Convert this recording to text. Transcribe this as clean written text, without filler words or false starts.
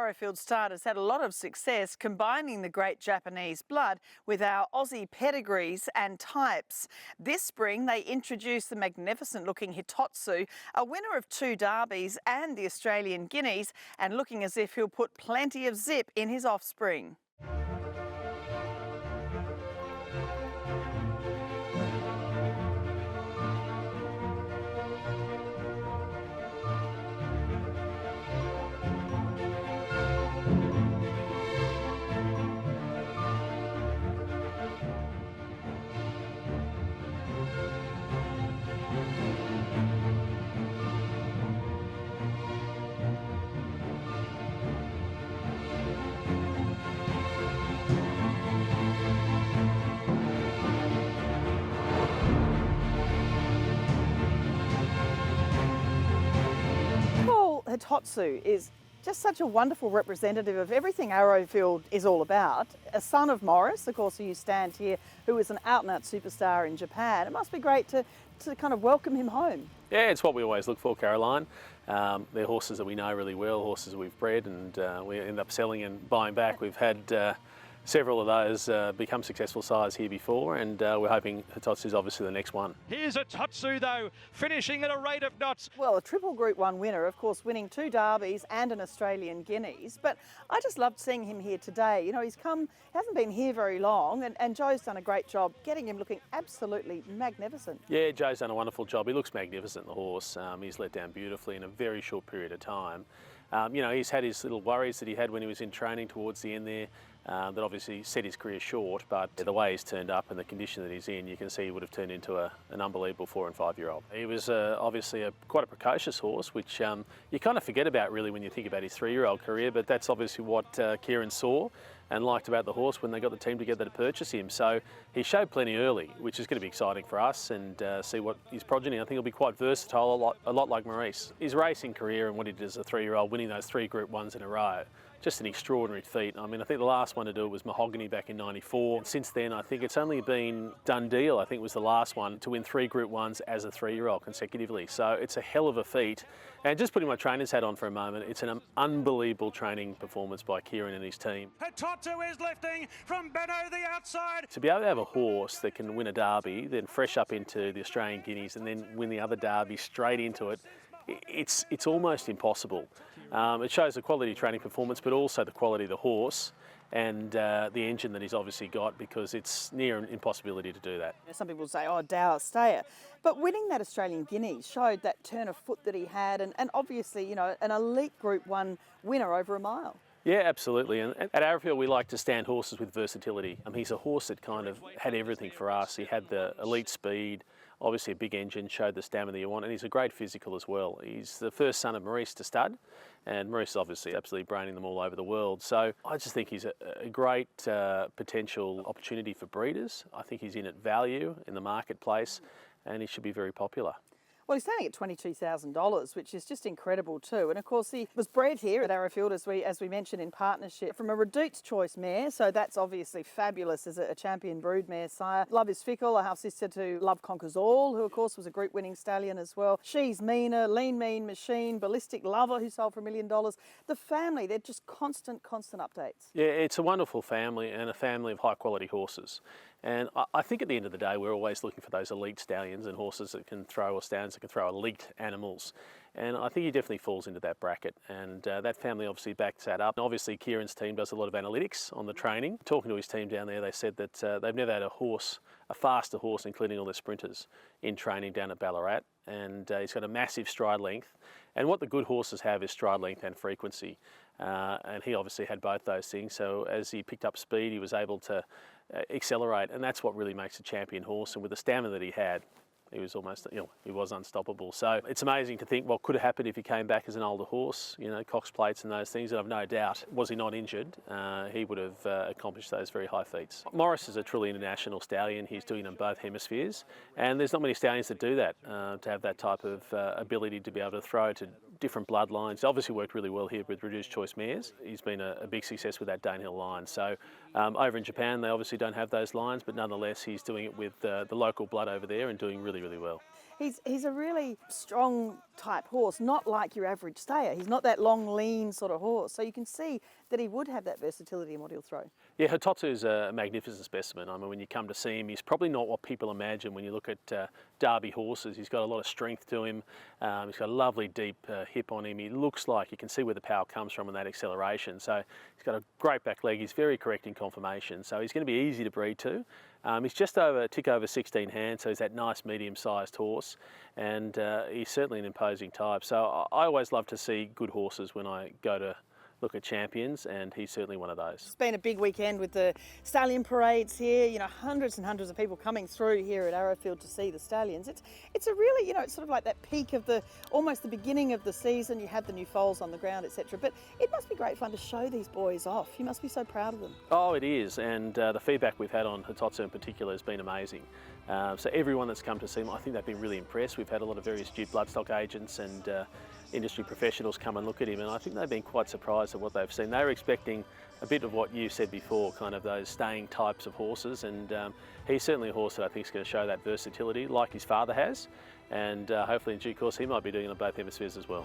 Arrowfield Start has had a lot of success combining the great Japanese blood with our Aussie pedigrees and types. This spring they introduced the magnificent-looking Hitotsu, a winner of 2 derbies and the Australian Guineas, and looking as if he'll put plenty of zip in his offspring. Hitotsu is just such a wonderful representative of everything Arrowfield is all about. A son of Morris, of course, who you stand here, who is an out-and-out superstar in Japan. It must be great to kind of welcome him home. Yeah, it's what we always look for, Caroline. They're horses that we know really well, horses that we've bred, and we end up selling and buying back. We've had several of those become successful sires here before, and we're hoping Hitotsu is obviously the next one. Here's Hitotsu though, finishing at a rate of knots. Well, a triple Group 1 winner, of course, winning 2 derbies and an Australian Guineas. But I just loved seeing him here today. You know, he hasn't been here very long, and Joe's done a great job getting him looking absolutely magnificent. Yeah, Joe's done a wonderful job. He looks magnificent, the horse. He's let down beautifully in a very short period of time. You know, he's had his little worries that he had when he was in training towards the end there, that obviously set his career short, but the way he's turned up and the condition that he's in, you can see he would have turned into an unbelievable 4- and 5-year-old. He was obviously quite a precocious horse, which you kind of forget about really when you think about his 3-year-old career, but that's obviously what Kieran saw and liked about the horse when they got the team together to purchase him. So he showed plenty early, which is going to be exciting for us, and see what his progeny. I think he'll be quite versatile, a lot like Maurice. His racing career and what he did as a 3-year-old, winning those 3 Group 1s in a row, just an extraordinary feat. I mean, I think the last one to do it was Mahogany back in '94. Since then, I think it's only been Dundee, I think was the last one to win 3 Group 1s as a 3-year-old consecutively. So it's a hell of a feat. And just putting my trainer's hat on for a moment, it's an unbelievable training performance by Kieran and his team. Hitotsu is lifting from Benno the outside. To be able to have a horse that can win a derby, then fresh up into the Australian Guineas and then win the other derby straight into it, it's almost impossible. It shows the quality of training performance, but also the quality of the horse and the engine that he's obviously got, because it's near an impossibility to do that. Some people say, oh, Dower Stayer. But winning that Australian Guineas showed that turn of foot that he had, and obviously, you know, an elite Group 1 winner over a mile. Yeah, absolutely. And at Arrowfield, we like to stand horses with versatility. He's a horse that kind of had everything for us. He had the elite speed, obviously a big engine, showed the stamina that you want, and he's a great physical as well. He's the first son of Maurice to stud, and Maurice is obviously absolutely braining them all over the world. So I just think he's a great potential opportunity for breeders. I think he's in at value in the marketplace, and he should be very popular. Well, he's standing at $22,000, which is just incredible too. And of course, he was bred here at Arrowfield, as we mentioned, in partnership from a Redute's Choice mare. So that's obviously fabulous as a champion broodmare sire. Love is Fickle, a half sister to Love Conquers All, who of course was a Group winning stallion as well. She's Meaner, Lean Mean Machine, Ballistic Lover, who sold for $1 million. The family, they're just constant updates. Yeah, it's a wonderful family, and a family of high quality horses. And I think at the end of the day, we're always looking for those elite stallions and horses that can throw, or stallions that can throw elite animals. And I think he definitely falls into that bracket. And that family obviously backs that up. And obviously, Kieran's team does a lot of analytics on the training. Talking to his team down there, they said that they've never had a faster horse, including all their sprinters, in training down at Ballarat. And he's got a massive stride length. And what the good horses have is stride length and frequency. And he obviously had both those things. So as he picked up speed, he was able to accelerate, and that's what really makes a champion horse. And with the stamina that he had, he was almost, you know, he was unstoppable. So it's amazing to think what could have happened if he came back as an older horse, you know, Cox plates and those things. And I've no doubt, was he not injured, he would have accomplished those very high feats. Morris is a truly international stallion. He's doing it in both hemispheres, and there's not many stallions that do that, to have that type of ability to be able to throw to different bloodlines. Obviously worked really well here with Reduced Choice mares. He's been a big success with that Danehill line. So over in Japan, they obviously don't have those lines, but nonetheless, he's doing it with the local blood over there and doing really, really well. he's a really strong type horse, not like your average stayer. He's not that long, lean sort of horse. So you can see that he would have that versatility in what he'll throw. Yeah, Hitotsu is a magnificent specimen. I mean, when you come to see him, he's probably not what people imagine when you look at Derby horses. He's got a lot of strength to him. He's got a lovely deep hip on him. He looks like you can see where the power comes from in that acceleration. So he's got a great back leg. He's very correct in conformation. So he's going to be easy to breed to. He's just a tick over 16 hands, so he's that nice medium-sized horse, and he's certainly an imposing type. So I always love to see good horses when I go to look at champions, and he's certainly one of those. It's been a big weekend with the stallion parades here. You know, hundreds and hundreds of people coming through here at Arrowfield to see the stallions. It's a really, you know, it's sort of like that peak of almost the beginning of the season. You have the new foals on the ground, etc. But it must be great fun to show these boys off. You must be so proud of them. Oh, it is, and the feedback we've had on Hitotsu in particular has been amazing. So everyone that's come to see him, I think they've been really impressed. We've had a lot of very astute bloodstock agents and industry professionals come and look at him, and I think they've been quite surprised at what they've seen. They were expecting a bit of what you said before, kind of those staying types of horses, and he's certainly a horse that I think is going to show that versatility like his father has, and hopefully in due course he might be doing it on both hemispheres as well.